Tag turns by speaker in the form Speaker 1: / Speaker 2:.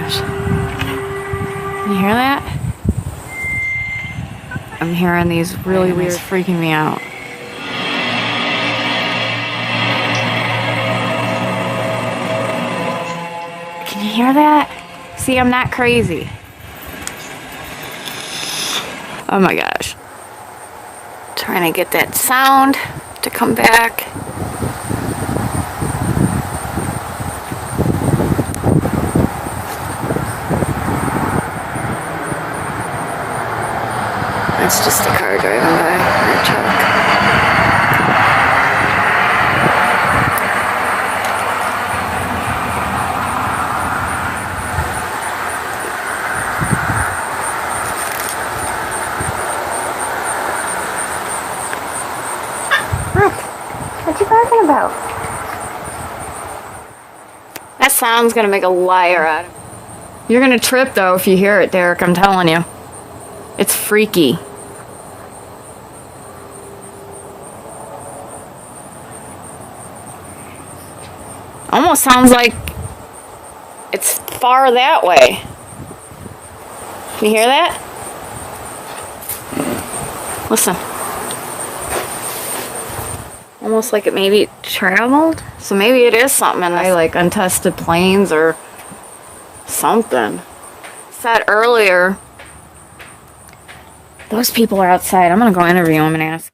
Speaker 1: gosh. Can you hear that? I'm hearing these really weird, freaking me out. Can you hear that? See, I'm not crazy. Oh my gosh. Trying to get that sound to come back. That's just a car driving by, or a truck. What you talking about? That sound's gonna make a liar out of me. You're gonna trip though if you hear it, Derek, I'm telling you. It's freaky. Almost sounds like it's far that way. Can you hear that? Listen. Almost like it maybe traveled. So maybe it is something in the like untested planes or something. Said earlier, those people are outside. I'm gonna go interview them and ask.